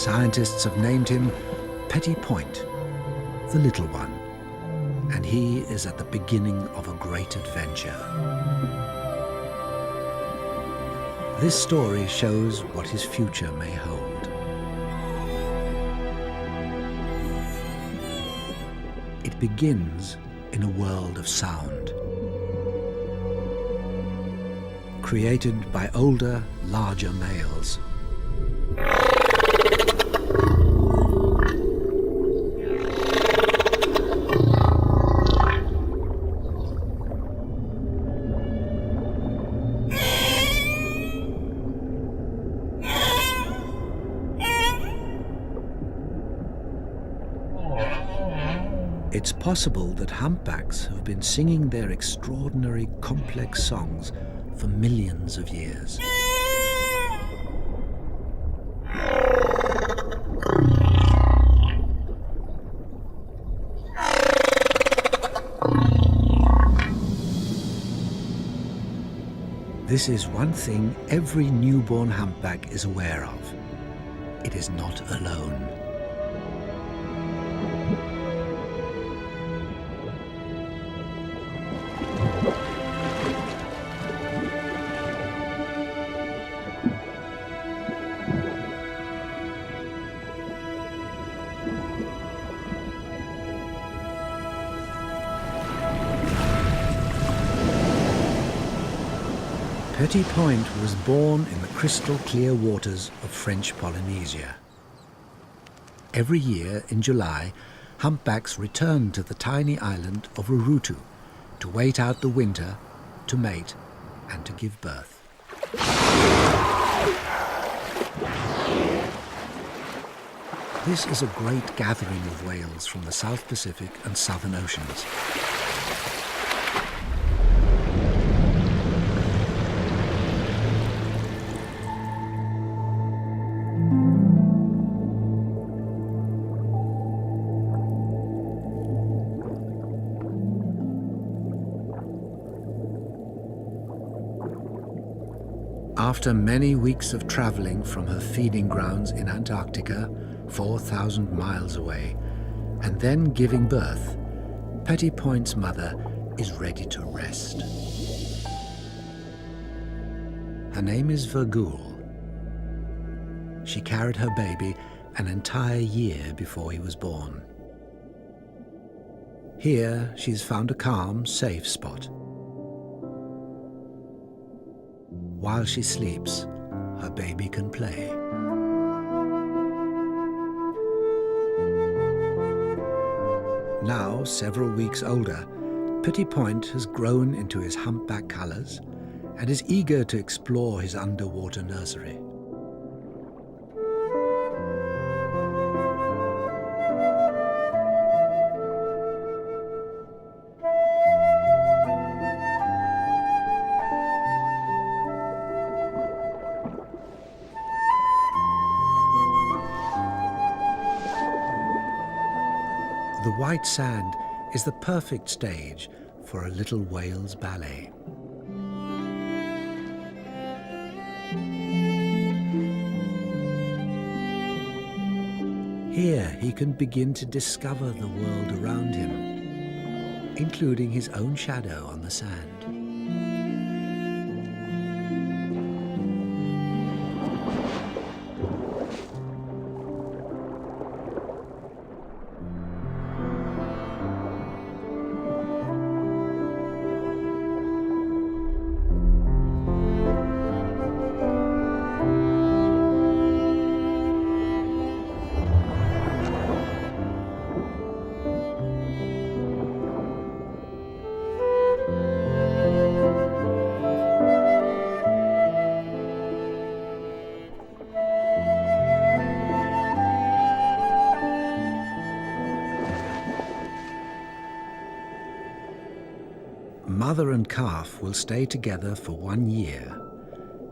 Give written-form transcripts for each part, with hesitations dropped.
Scientists have named him Petit Point, the little one, and he is at the beginning of a great adventure. This story shows what his future may hold. It begins in a world of sound, created by older, larger males. It's possible that humpbacks have been singing their extraordinary, complex songs for millions of years. This is one thing every newborn humpback is aware of. It is not alone. Petit Point was born in the crystal-clear waters of French Polynesia. Every year in July, humpbacks return to the tiny island of Rurutu to wait out the winter, to mate, and to give birth. This is a great gathering of whales from the South Pacific and Southern Oceans. After many weeks of traveling from her feeding grounds in Antarctica, 4,000 miles away, and then giving birth, Petit Point's mother is ready to rest. Her name is Virgule. She carried her baby an entire year before he was born. Here, she's found a calm, safe spot. While she sleeps, her baby can play. Now, several weeks older, Petit Point has grown into his humpback colors and is eager to explore his underwater nursery. The white sand is the perfect stage for a little whale's ballet. Here he can begin to discover the world around him, including his own shadow on the sand. Mother and calf will stay together for 1 year,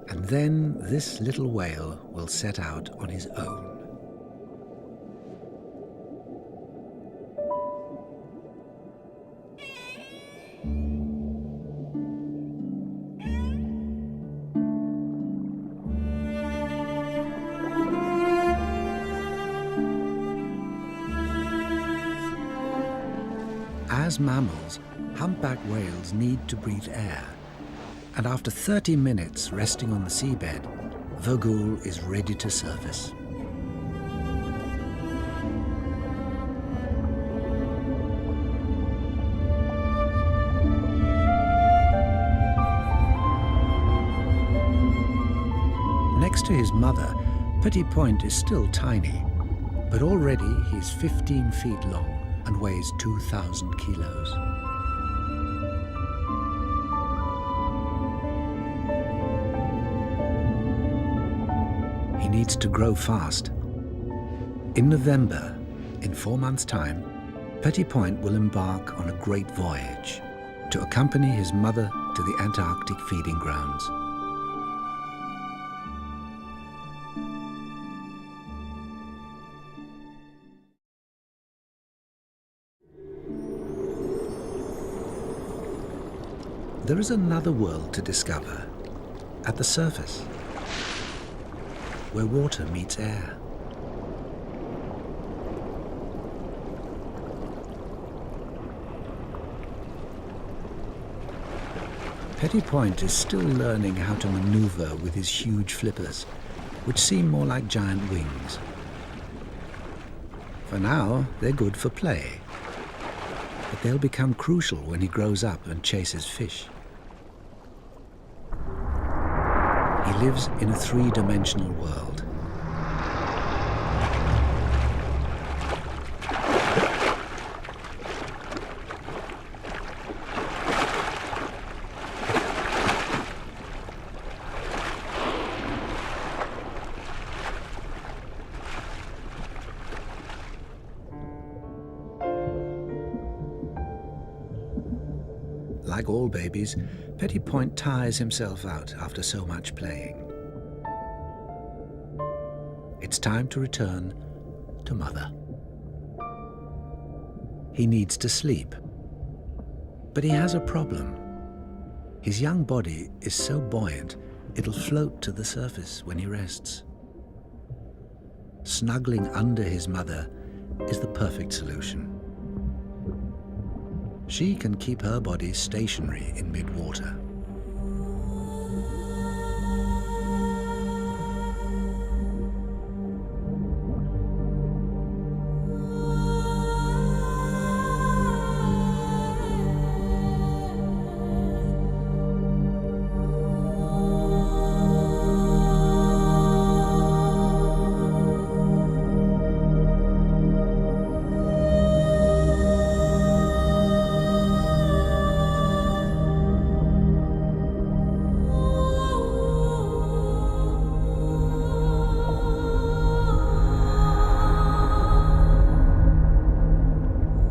and then this little whale will set out on his own. As mammals, humpback whales need to breathe air, and after 30 minutes resting on the seabed, Vögul is ready to surface. Next to his mother, Petit Point is still tiny, but already he's 15 feet long and weighs 2,000 kilos. He needs to grow fast. In November, in 4 months' time, Petit Point will embark on a great voyage to accompany his mother to the Antarctic feeding grounds. There is another world to discover at the surface, where water meets air. Petit Point is still learning how to maneuver with his huge flippers, which seem more like giant wings. For now, they're good for play, but they'll become crucial when he grows up and chases fish. He lives in a three-dimensional world. Like all babies, Petit Point tires himself out after so much playing. It's time to return to Mother. He needs to sleep, but he has a problem. His young body is so buoyant, it'll float to the surface when he rests. Snuggling under his mother is the perfect solution. She can keep her body stationary in mid-water.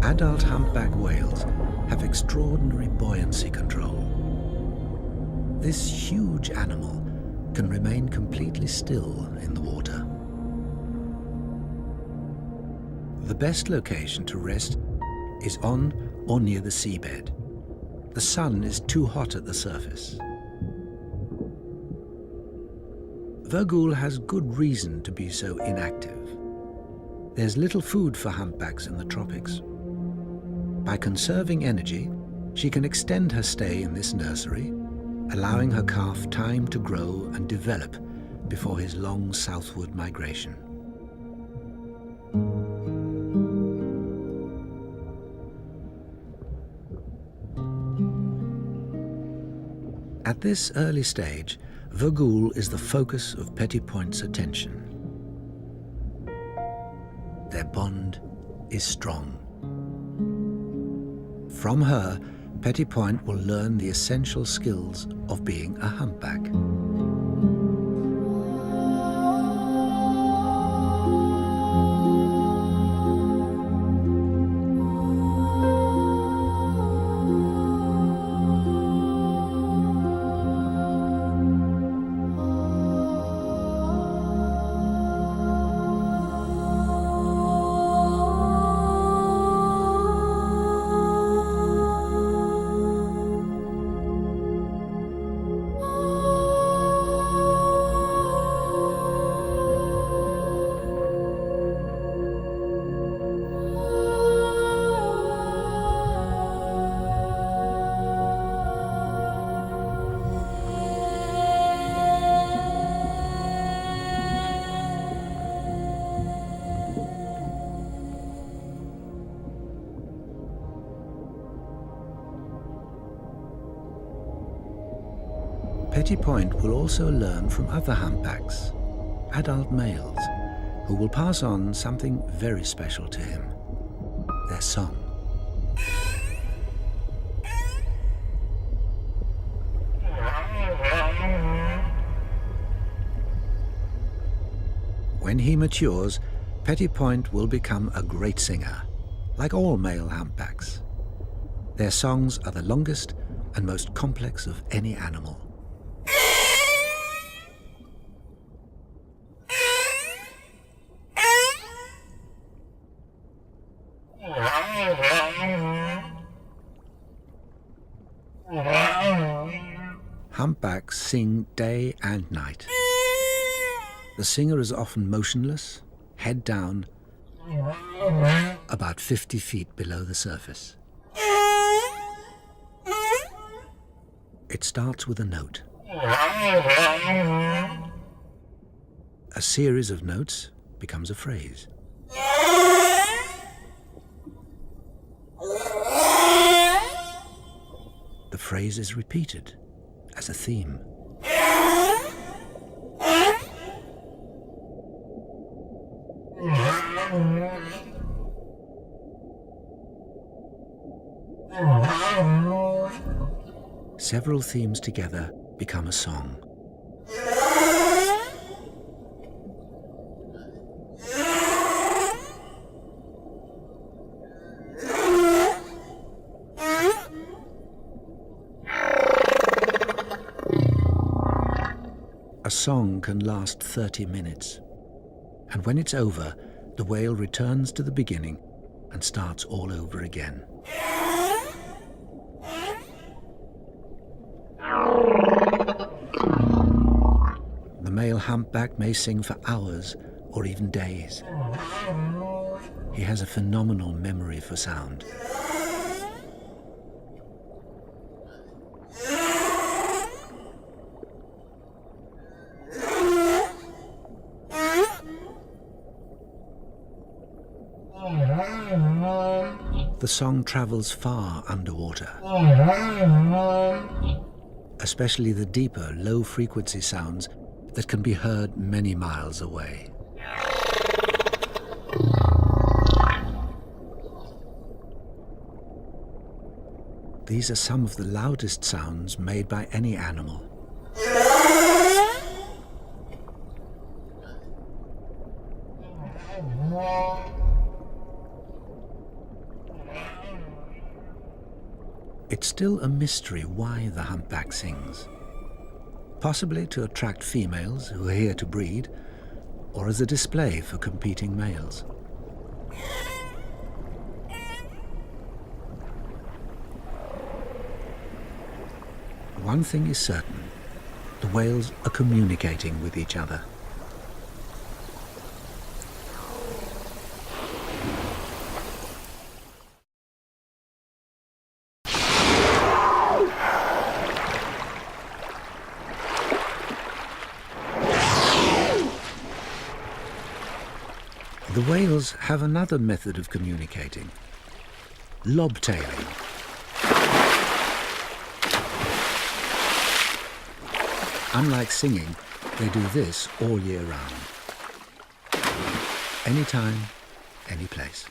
Adult humpback whales have extraordinary buoyancy control. This huge animal can remain completely still in the water. The best location to rest is on or near the seabed. The sun is too hot at the surface. Vögul has good reason to be so inactive. There's little food for humpbacks in the tropics. By conserving energy, she can extend her stay in this nursery, allowing her calf time to grow and develop before his long southward migration. At this early stage, Vögul is the focus of Petit Point's attention. Their bond is strong. From her, Petit Point will learn the essential skills of being a humpback. Petty Point will also learn from other humpbacks, adult males, who will pass on something very special to him, their song. When he matures, Petty Point will become a great singer, like all male humpbacks. Their songs are the longest and most complex of any animal. Humpbacks sing day and night. The singer is often motionless, head down, about 50 feet below the surface. It starts with a note. A series of notes becomes a phrase. The phrase is repeated as a theme. Several themes together become a song. A song can last 30 minutes, and when it's over, the whale returns to the beginning and starts all over again. The male humpback may sing for hours or even days. He has a phenomenal memory for sound. The song travels far underwater, especially the deeper, low-frequency sounds that can be heard many miles away. These are some of the loudest sounds made by any animal. It's still a mystery why the humpback sings. Possibly to attract females who are here to breed, or as a display for competing males. One thing is certain, the whales are communicating with each other. The whales have another method of communicating, lobtailing. Unlike singing, they do this all year round. Anytime, any place.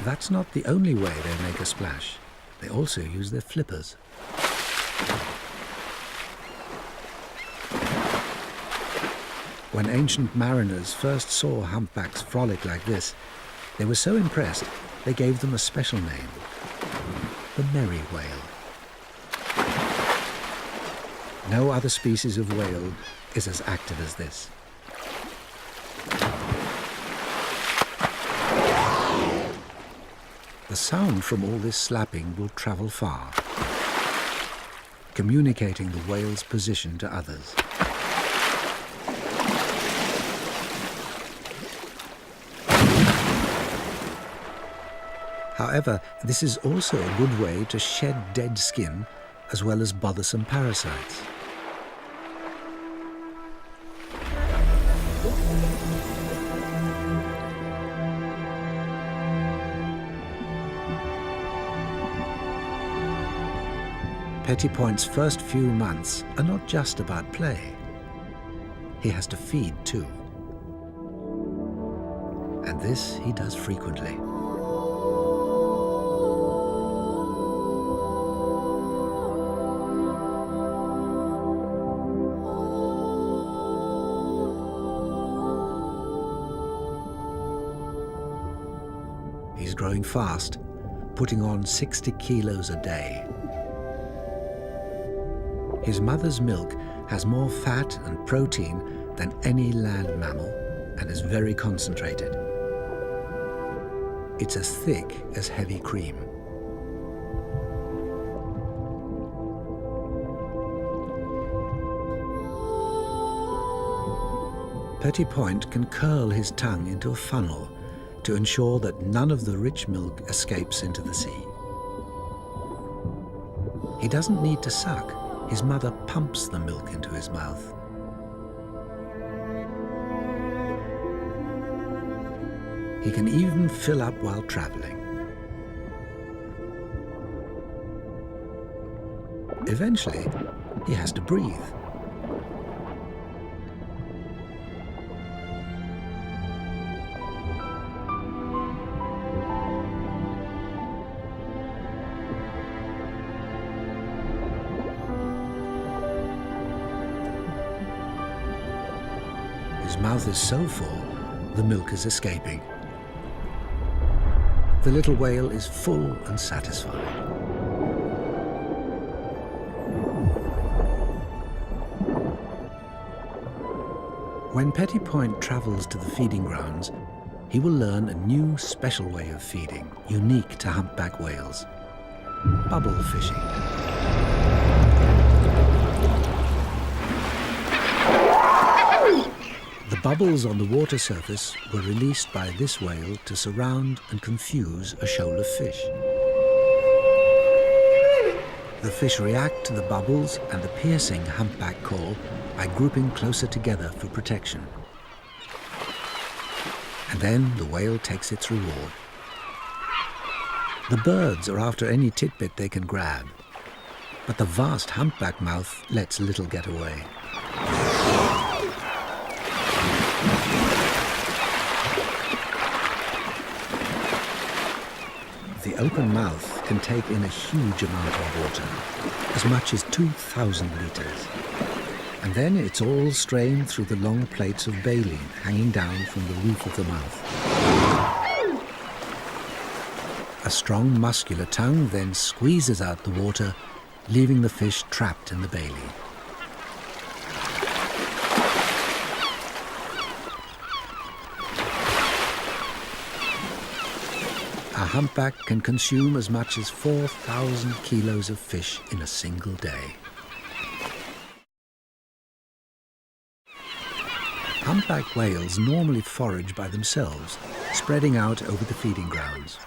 That's not the only way they make a splash. They also use their flippers. When ancient mariners first saw humpbacks frolic like this, they were so impressed they gave them a special name, the merry whale. No other species of whale is as active as this. The sound from all this slapping will travel far, communicating the whale's position to others. However, this is also a good way to shed dead skin as well as bothersome parasites. Petty Point's first few months are not just about play. He has to feed too. And this he does frequently. He's growing fast, putting on 60 kilos a day. His mother's milk has more fat and protein than any land mammal and is very concentrated. It's as thick as heavy cream. Petty Point can curl his tongue into a funnel to ensure that none of the rich milk escapes into the sea. He doesn't need to suck. His mother pumps the milk into his mouth. He can even fill up while traveling. Eventually, he has to breathe. His mouth is so full, the milk is escaping. The little whale is full and satisfied. When Petty Point travels to the feeding grounds, he will learn a new special way of feeding, unique to humpback whales: bubble fishing. The bubbles on the water surface were released by this whale to surround and confuse a shoal of fish. The fish react to the bubbles and the piercing humpback call by grouping closer together for protection. And then the whale takes its reward. The birds are after any tidbit they can grab, but the vast humpback mouth lets little get away. The open mouth can take in a huge amount of water, as much as 2,000 litres. And then it's all strained through the long plates of baleen hanging down from the roof of the mouth. A strong muscular tongue then squeezes out the water, leaving the fish trapped in the baleen. A humpback can consume as much as 4,000 kilos of fish in a single day. Humpback whales normally forage by themselves, spreading out over the feeding grounds.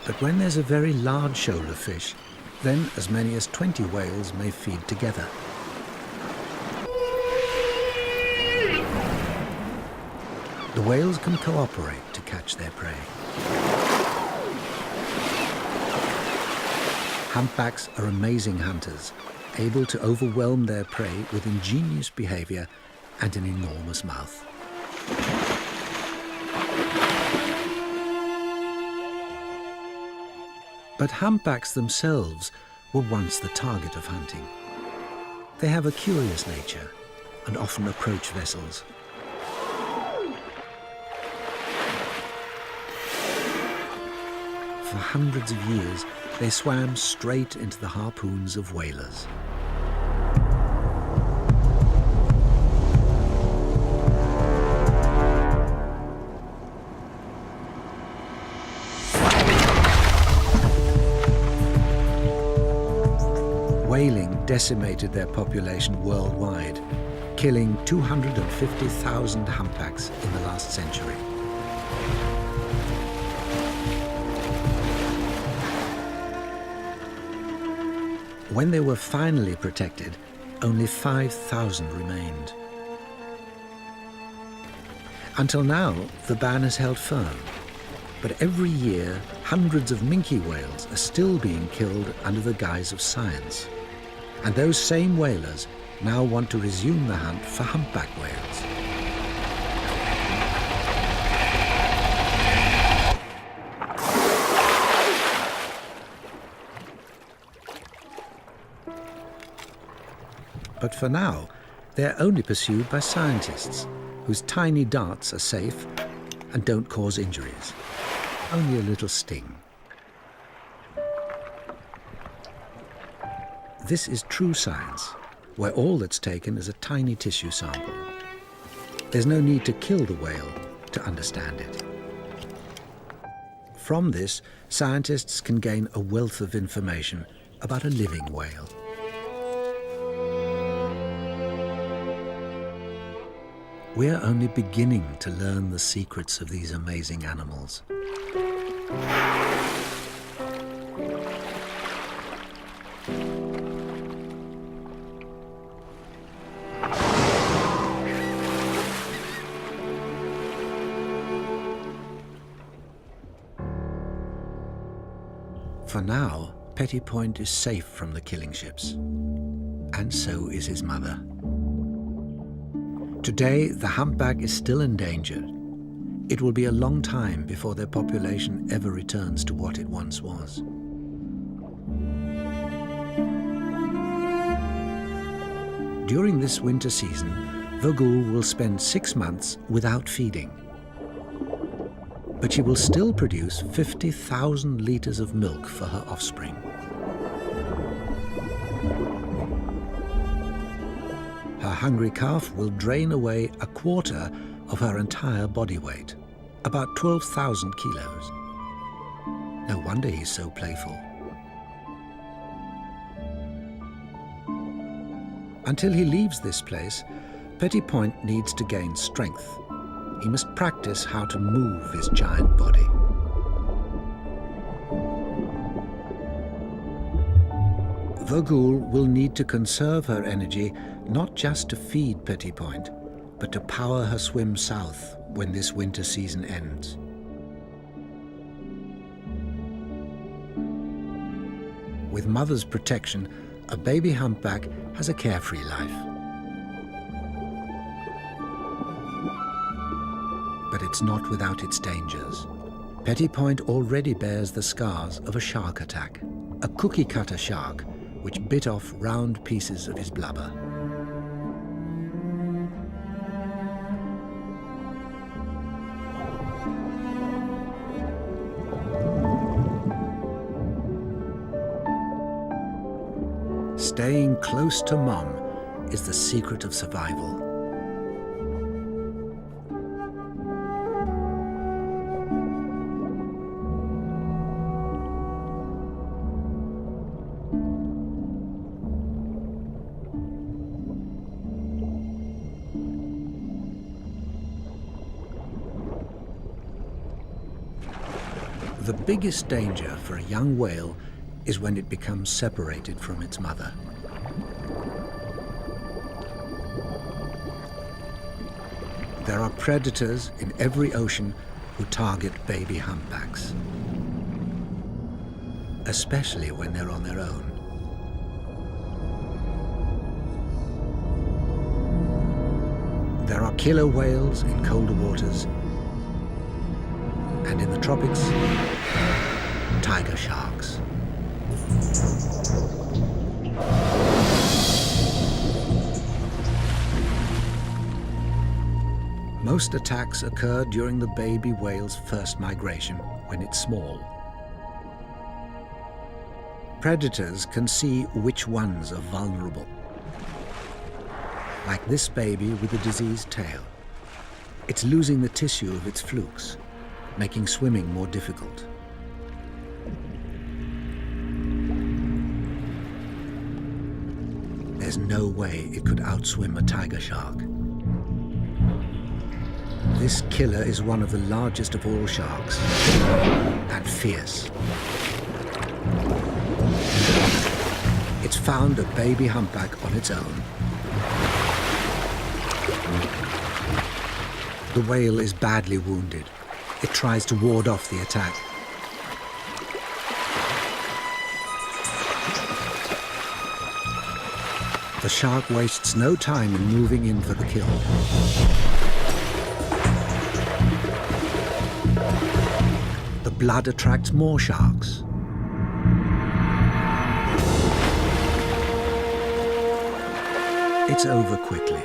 But when there's a very large shoal of fish, then as many as 20 whales may feed together. The whales can cooperate to catch their prey. Humpbacks are amazing hunters, able to overwhelm their prey with ingenious behavior and an enormous mouth. But humpbacks themselves were once the target of hunting. They have a curious nature and often approach vessels. For hundreds of years, they swam straight into the harpoons of whalers. Whaling decimated their population worldwide, killing 250,000 humpbacks in the last century. When they were finally protected, only 5,000 remained. Until now, the ban has held firm. But every year, hundreds of minke whales are still being killed under the guise of science. And those same whalers now want to resume the hunt for humpback whales. But for now, they're only pursued by scientists, whose tiny darts are safe and don't cause injuries. Only a little sting. This is true science, where all that's taken is a tiny tissue sample. There's no need to kill the whale to understand it. From this, scientists can gain a wealth of information about a living whale. We're only beginning to learn the secrets of these amazing animals. For now, Petit Point is safe from the killing ships, and so is his mother. Today, the humpback is still endangered. It will be a long time before their population ever returns to what it once was. During this winter season, Vogul will spend 6 months without feeding. But she will still produce 50,000 litres of milk for her offspring. Her hungry calf will drain away a quarter of her entire body weight, about 12,000 kilos. No wonder he's so playful. Until he leaves this place, Petit Point needs to gain strength. He must practice how to move his giant body. Vogul will need to conserve her energy not just to feed Petit Point, but to power her swim south when this winter season ends. With mother's protection, a baby humpback has a carefree life. But it's not without its dangers. Petit Point already bears the scars of a shark attack, a cookie-cutter shark which bit off round pieces of his blubber. Staying close to Mom is the secret of survival. The biggest danger for a young whale is when it becomes separated from its mother. There are predators in every ocean who target baby humpbacks, especially when they're on their own. There are killer whales in colder waters, and in the tropics, tiger sharks. Most attacks occur during the baby whale's first migration, when it's small. Predators can see which ones are vulnerable, like this baby with a diseased tail. It's losing the tissue of its flukes, making swimming more difficult. There's no way it could outswim a tiger shark. This killer is one of the largest of all sharks, and fierce. it's found a baby humpback on its own. The whale is badly wounded. It tries to ward off the attack. The shark wastes no time in moving in for the kill. The blood attracts more sharks. It's over quickly.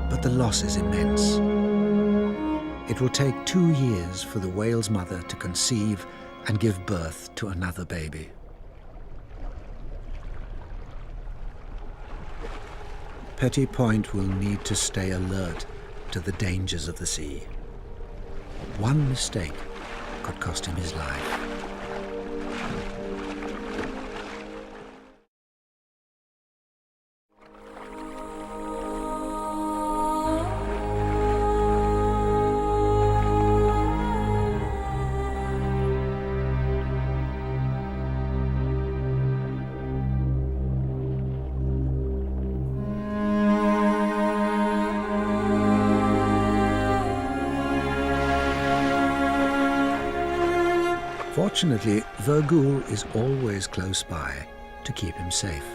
But the loss is immense. It will take 2 years for the whale's mother to conceive and give birth to another baby. Petit Point will need to stay alert to the dangers of the sea. One mistake could cost him his life. Fortunately, Virgule is always close by to keep him safe.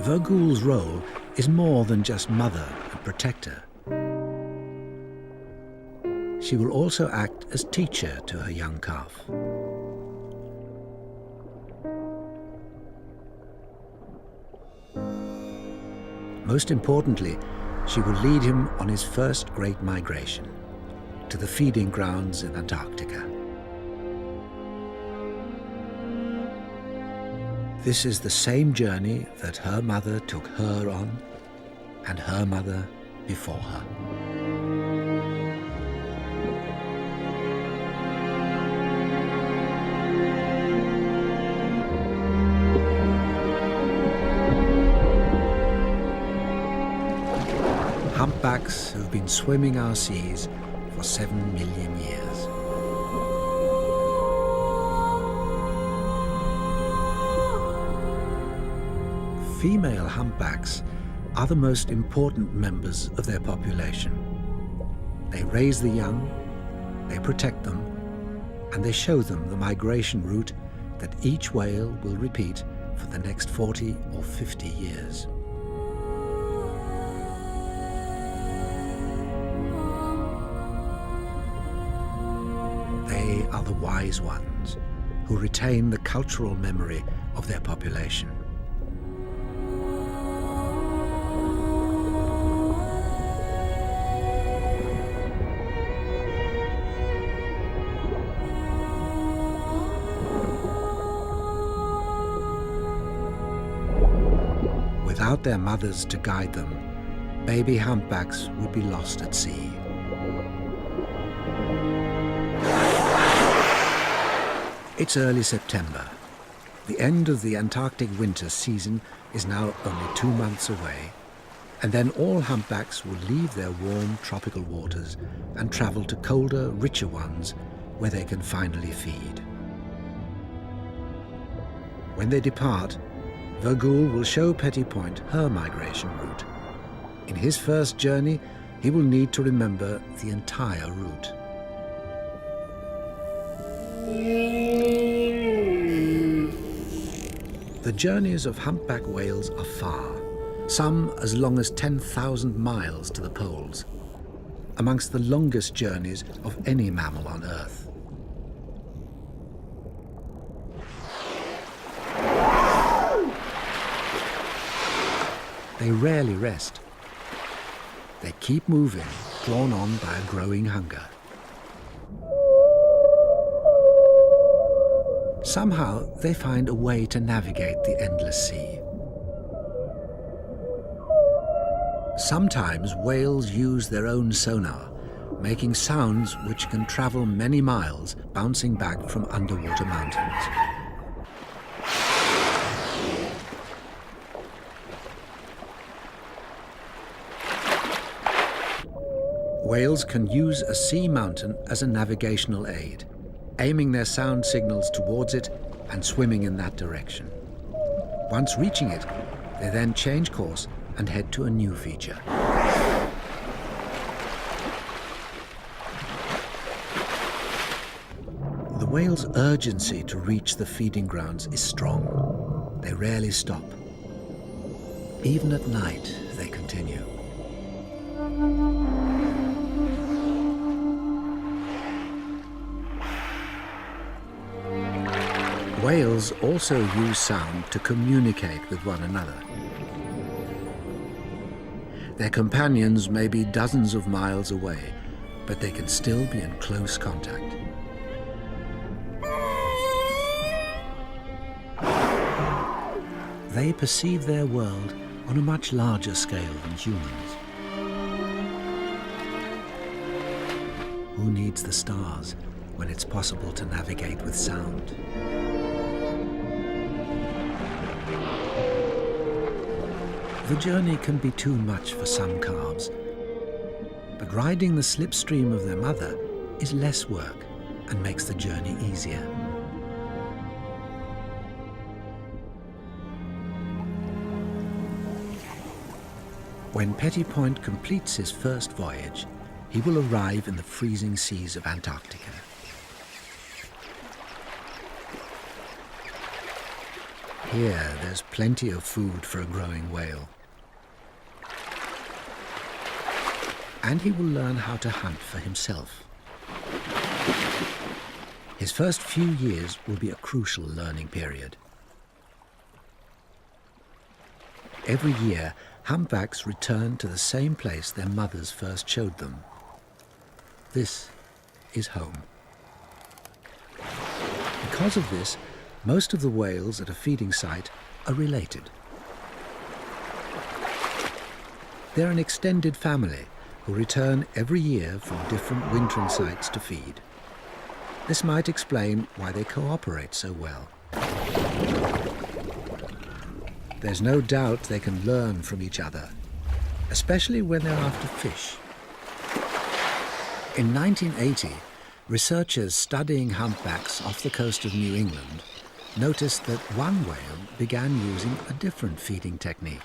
Virgule's role is more than just mother and protector. She will also act as teacher to her young calf. Most importantly, she will lead him on his first great migration to the feeding grounds in Antarctica. This is the same journey that her mother took her on, and her mother before her. Humpbacks have been swimming our seas for 7 million years. Female humpbacks are the most important members of their population. They raise the young, they protect them, and they show them the migration route that each whale will repeat for the next 40 or 50 years. They are the wise ones who retain the cultural memory of their population. Without their mothers to guide them, baby humpbacks would be lost at sea. It's early September. The end of the Antarctic winter season is now only 2 months away, and then all humpbacks will leave their warm tropical waters and travel to colder, richer ones where they can finally feed. When they depart, Virgule will show Petit Point her migration route. In his first journey, he will need to remember the entire route. The journeys of humpback whales are far, some as long as 10,000 miles to the poles, amongst the longest journeys of any mammal on Earth. They rarely rest. They keep moving, drawn on by a growing hunger. Somehow, they find a way to navigate the endless sea. Sometimes whales use their own sonar, making sounds which can travel many miles, bouncing back from underwater mountains. Whales can use a sea mountain as a navigational aid, aiming their sound signals towards it and swimming in that direction. Once reaching it, they then change course and head to a new feature. The whale's urgency to reach the feeding grounds is strong. They rarely stop. Even at night, they continue. Whales also use sound to communicate with one another. Their companions may be dozens of miles away, but they can still be in close contact. They perceive their world on a much larger scale than humans. Who needs the stars when it's possible to navigate with sound? The journey can be too much for some calves, but riding the slipstream of their mother is less work and makes the journey easier. When Petit Point completes his first voyage, he will arrive in the freezing seas of Antarctica. Here, there's plenty of food for a growing whale. And he will learn how to hunt for himself. His first few years will be a crucial learning period. Every year, humpbacks return to the same place their mothers first showed them. This is home. Because of this, most of the whales at a feeding site are related. They're an extended family who return every year from different wintering sites to feed. This might explain why they cooperate so well. There's no doubt they can learn from each other, especially when they're after fish. In 1980, researchers studying humpbacks off the coast of New England noticed that one whale began using a different feeding technique.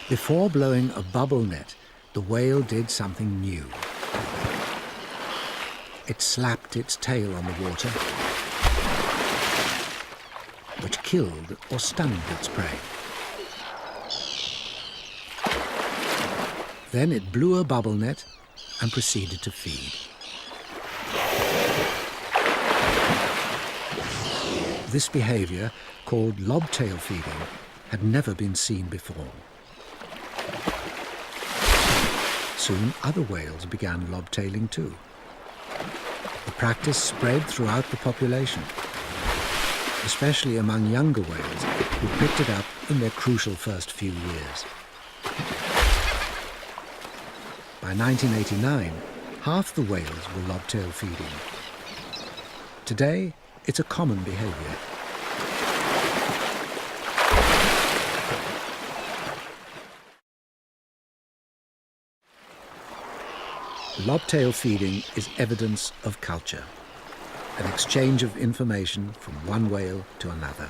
Before blowing a bubble net, the whale did something new. It slapped its tail on the water, which killed or stunned its prey. Then it blew a bubble net and proceeded to feed. This behavior, called lobtail feeding, had never been seen before. Soon other whales began lobtailing too. The practice spread throughout the population, especially among younger whales who picked it up in their crucial first few years. By 1989, half the whales were lobtail feeding. Today, it's a common behavior. Lobtail feeding is evidence of culture, an exchange of information from one whale to another.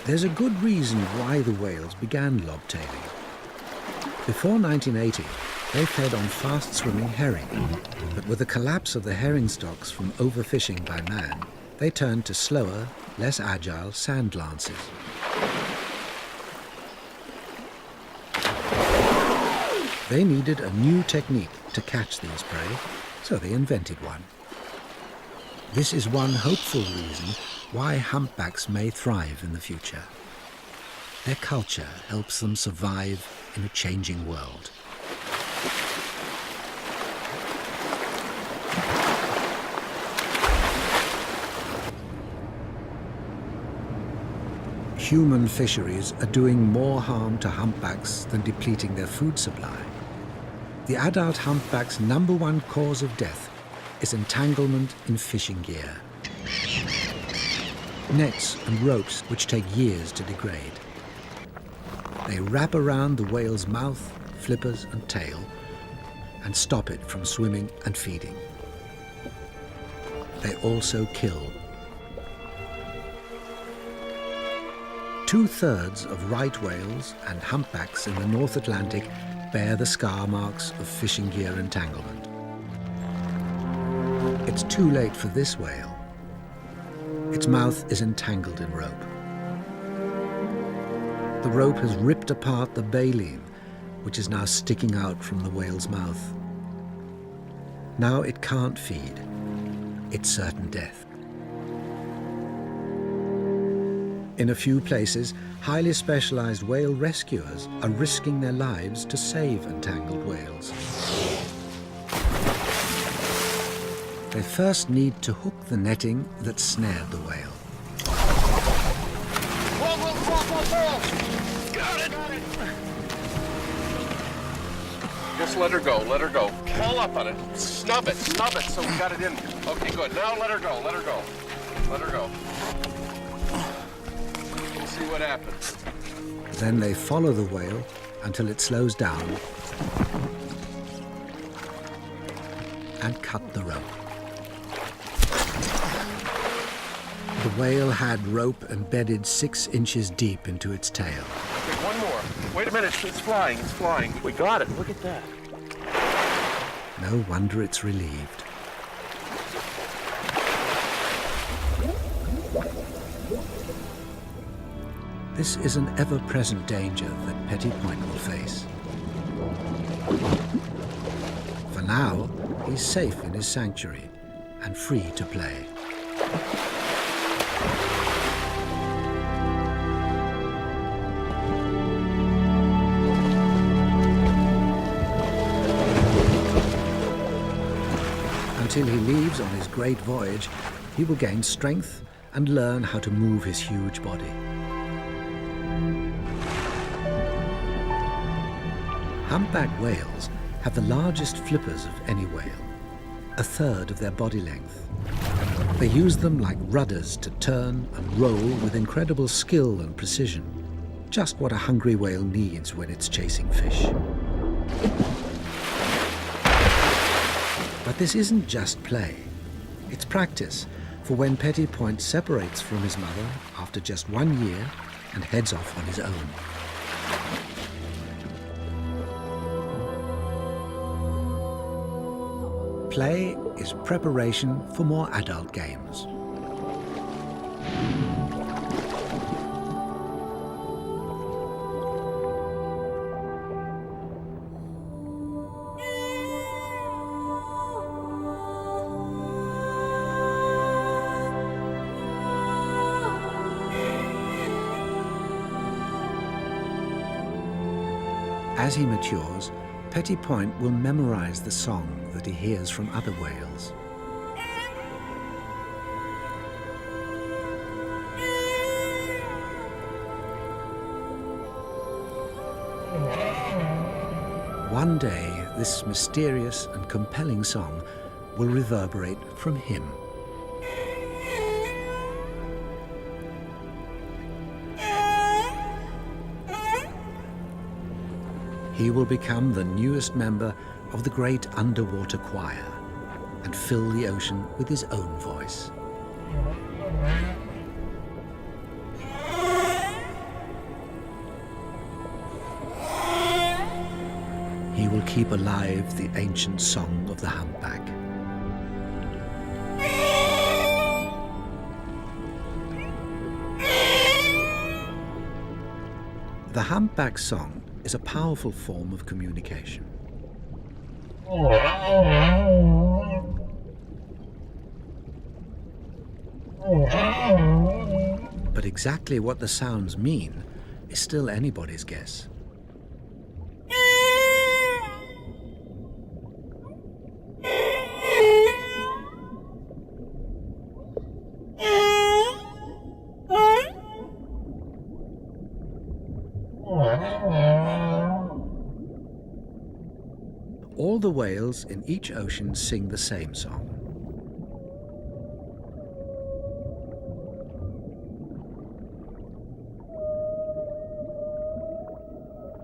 There's a good reason why the whales began lobtailing. Before 1980, they fed on fast-swimming herring, but with the collapse of the herring stocks from overfishing by man, they turned to slower, less agile sand lances. They needed a new technique to catch these prey, so they invented one. This is one hopeful reason why humpbacks may thrive in the future. Their culture helps them survive in a changing world. Human fisheries are doing more harm to humpbacks than depleting their food supply. The adult humpback's #1 cause of death is entanglement in fishing gear. Nets and ropes which take years to degrade. They wrap around the whale's mouth, flippers and tail and stop it from swimming and feeding. They also kill. 2/3 of right whales and humpbacks in the North Atlantic bear the scar marks of fishing gear entanglement. It's too late for this whale. Its mouth is entangled in rope. The rope has ripped apart the baleen, which is now sticking out from the whale's mouth. Now it can't feed. It's certain death. In a few places, highly specialized whale rescuers are risking their lives to save entangled whales. They first need to hook the netting that snared the whale. Got it! Just let her go, let her go. Pull up on it. Snub it, so we got it in. Okay, good. Now let her go, let her go. Let her go. We'll see what happens. Then they follow the whale until it slows down and cut the rope. The whale had rope embedded 6 inches deep into its tail. Okay, one more. Wait a minute, it's flying, it's flying. We got it, look at that. No wonder it's relieved. This is an ever-present danger that Petit Point will face. For now, he's safe in his sanctuary and free to play. Until he leaves on his great voyage, he will gain strength and learn how to move his huge body. Humpback whales have the largest flippers of any whale, 1/3 of their body length. They use them like rudders to turn and roll with incredible skill and precision, just what a hungry whale needs when it's chasing fish. But this isn't just play. It's practice for when Petit Point separates from his mother after just 1 year and heads off on his own. Play is preparation for more adult games. As he matures, Petit Point will memorize the song that he hears from other whales. One day, this mysterious and compelling song will reverberate from him. He will become the newest member of the great underwater choir and fill the ocean with his own voice. He will keep alive the ancient song of the humpback. The humpback song is a powerful form of communication. But exactly what the sounds mean is still anybody's guess. All the whales in each ocean sing the same song.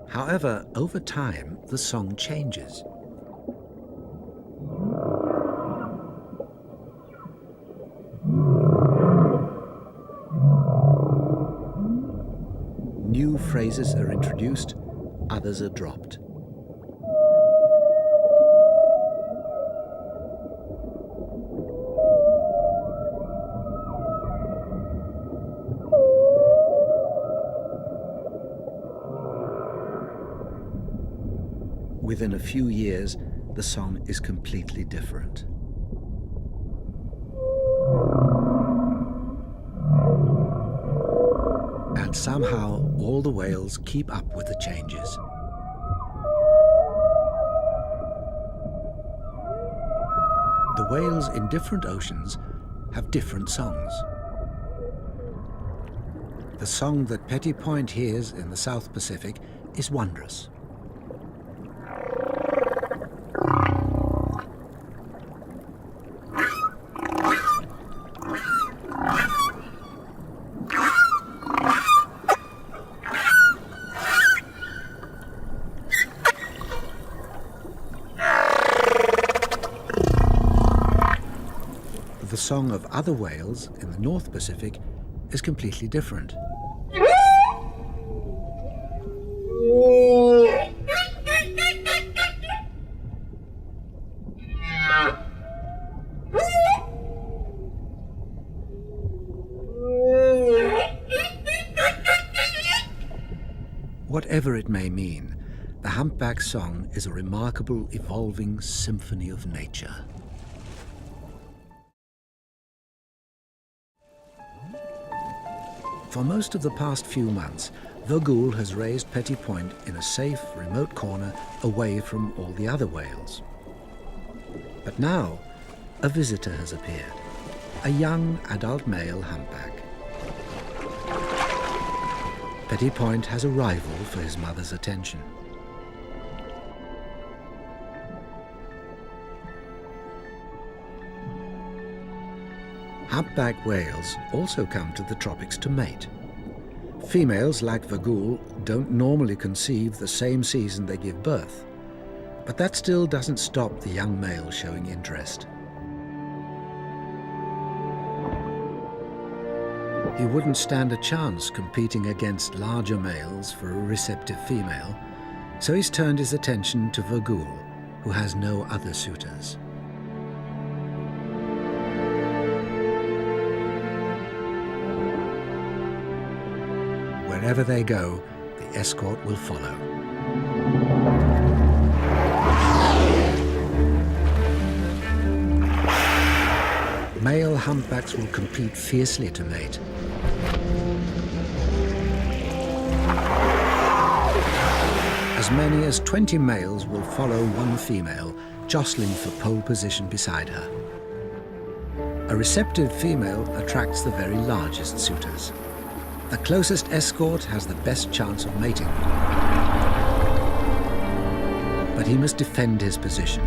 However, over time, the song changes. New phrases are introduced, others are dropped. Within a few years, the song is completely different. And somehow, all the whales keep up with the changes. The whales in different oceans have different songs. The song that Petty Point hears in the South Pacific is wondrous. The song of other whales in the North Pacific is completely different. Whatever it may mean, the humpback song is a remarkable, evolving symphony of nature. For most of the past few months, Vogul has raised Petty Point in a safe, remote corner away from all the other whales. But now, a visitor has appeared, a young adult male humpback. Petty Point has a rival for his mother's attention. Humpback whales also come to the tropics to mate. Females, like Vogul, don't normally conceive the same season they give birth, but that still doesn't stop the young male showing interest. He wouldn't stand a chance competing against larger males for a receptive female, so he's turned his attention to Vogul, who has no other suitors. Wherever they go, the escort will follow. Male humpbacks will compete fiercely to mate. As many as 20 males will follow one female, jostling for pole position beside her. A receptive female attracts the very largest suitors. The closest escort has the best chance of mating. But he must defend his position.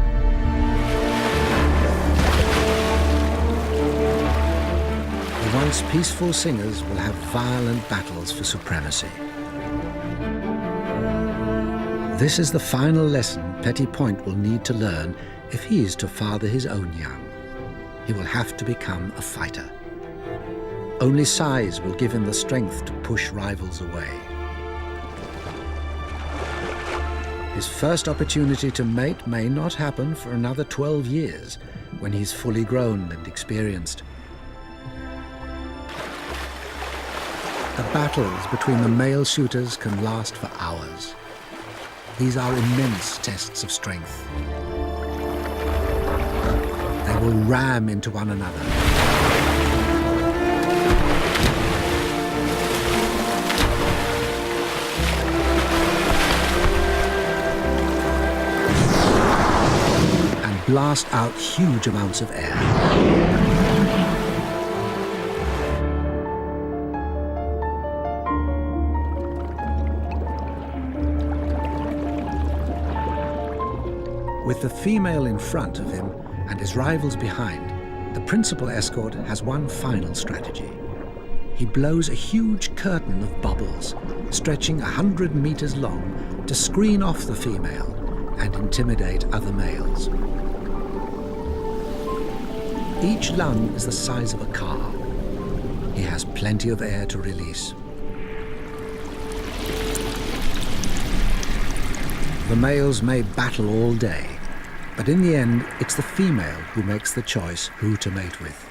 The once peaceful singers will have violent battles for supremacy. This is the final lesson Petty Point will need to learn if he is to father his own young. He will have to become a fighter. Only size will give him the strength to push rivals away. His first opportunity to mate may not happen for another 12 years, when he's fully grown and experienced. The battles between the male suitors can last for hours. These are immense tests of strength. They will ram into one another. And blast out huge amounts of air. With the female in front of him and his rivals behind, the principal escort has one final strategy. He blows a huge curtain of bubbles, stretching 100 meters long, to screen off the female and intimidate other males. Each lung is the size of a car. He has plenty of air to release. The males may battle all day, but in the end, it's the female who makes the choice who to mate with.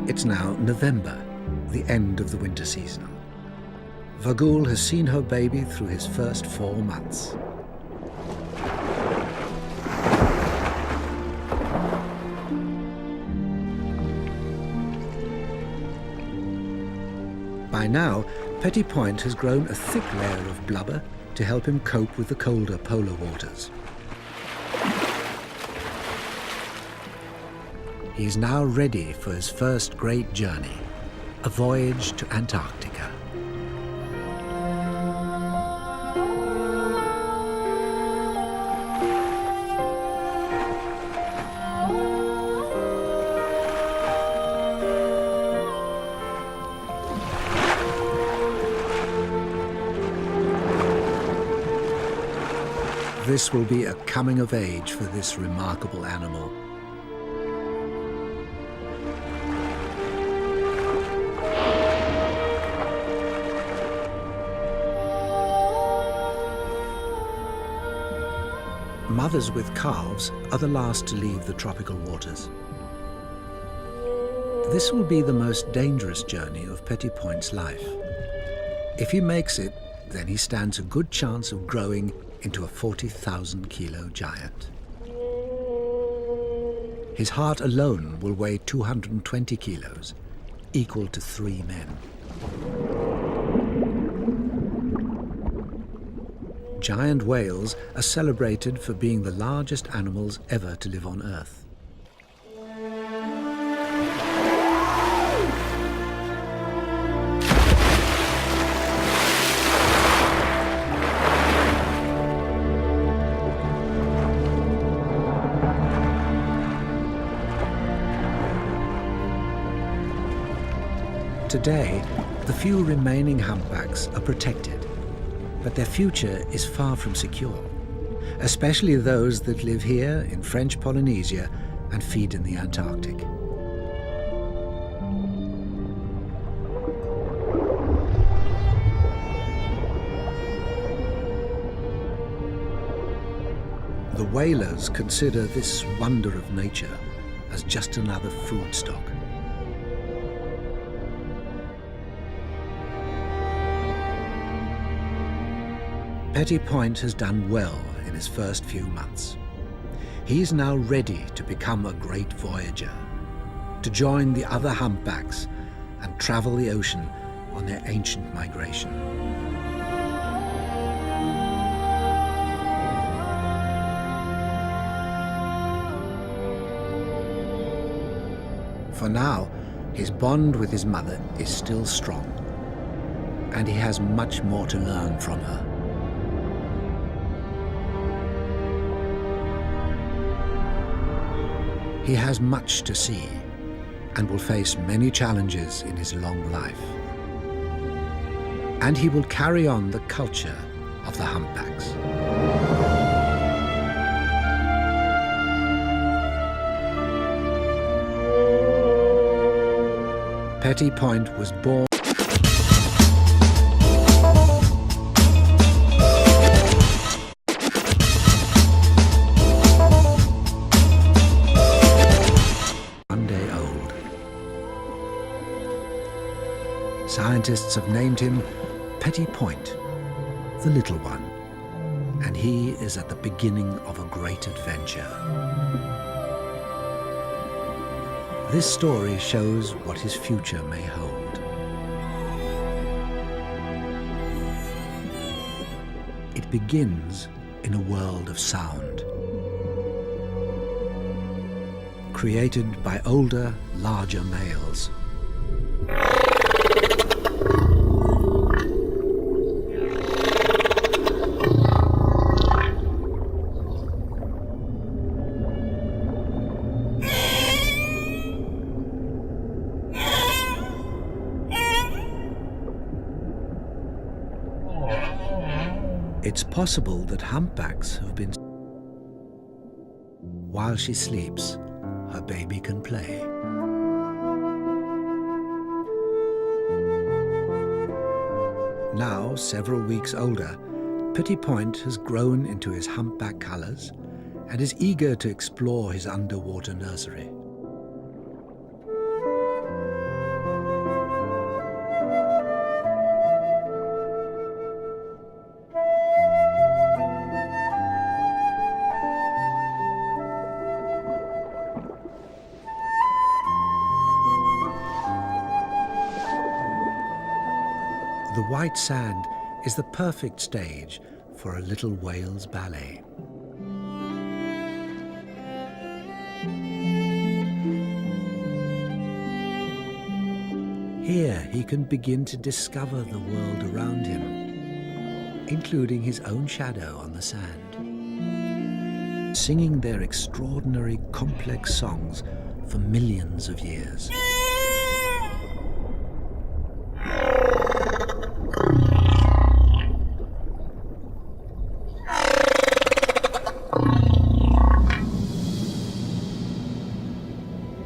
It's now November, the end of the winter season. Vagul has seen her baby through his first 4 months. By now, Petit Point has grown a thick layer of blubber to help him cope with the colder polar waters. He's now ready for his first great journey, a voyage to Antarctica. This will be a coming of age for this remarkable animal. Mothers with calves are the last to leave the tropical waters. This will be the most dangerous journey of Petit Point's life. If he makes it, then he stands a good chance of growing into a 40,000 kilo giant. His heart alone will weigh 220 kilos, equal to 3 men. Giant whales are celebrated for being the largest animals ever to live on Earth. Today, the few remaining humpbacks are protected, but their future is far from secure, especially those that live here in French Polynesia and feed in the Antarctic. The whalers consider this wonder of nature as just another food stock. Petit Point has done well in his first few months. He is now ready to become a great voyager, to join the other humpbacks and travel the ocean on their ancient migration. For now, his bond with his mother is still strong, and he has much more to learn from her. He has much to see and will face many challenges in his long life. And he will carry on the culture of the humpbacks. Petit Point was born Scientists have named him Petit Point, the little one, and he is at the beginning of a great adventure. This story shows what his future may hold. It begins in a world of sound, created by older, larger males. It's possible that humpbacks have been. While she sleeps, her baby can play. Now, several weeks older, Petit Point has grown into his humpback colours and is eager to explore his underwater nursery. The white sand is the perfect stage for a little whale's ballet. Here he can begin to discover the world around him, including his own shadow on the sand, singing their extraordinary complex songs for millions of years.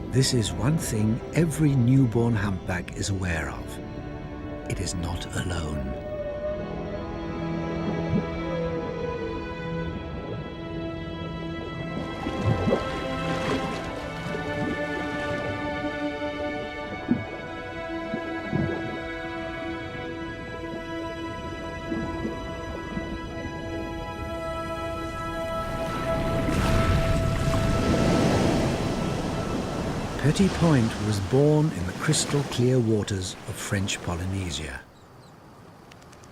This is one thing every newborn humpback is aware of. It is not alone. Petit Point was born in the crystal clear waters of French Polynesia.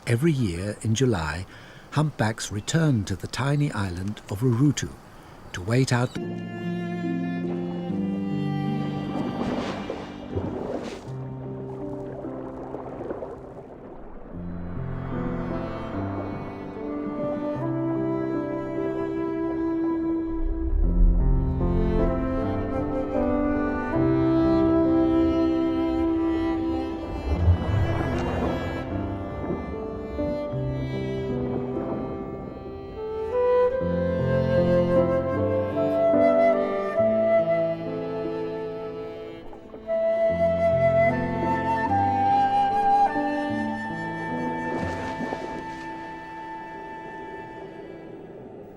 Every year in July, humpbacks return to the tiny island of Urutu to wait out.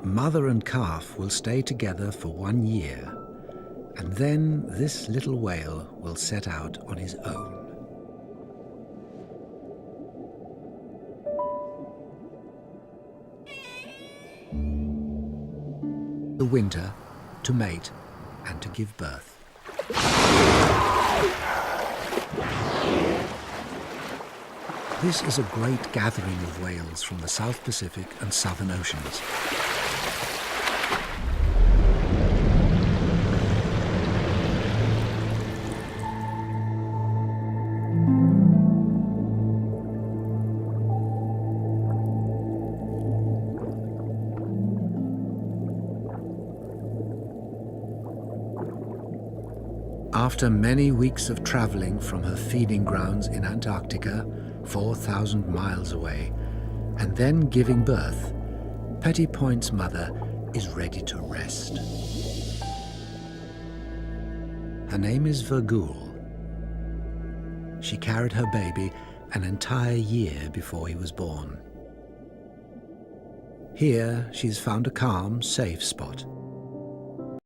Mother and calf will stay together for 1 year, and then this little whale will set out on his own. The winter, to mate and to give birth. This is a great gathering of whales from the South Pacific and Southern Oceans. After many weeks of traveling from her feeding grounds in Antarctica, 4,000 miles away, and then giving birth, Petit Point's mother is ready to rest. Her name is Virgule. She carried her baby an entire year before he was born. Here, she's found a calm, safe spot.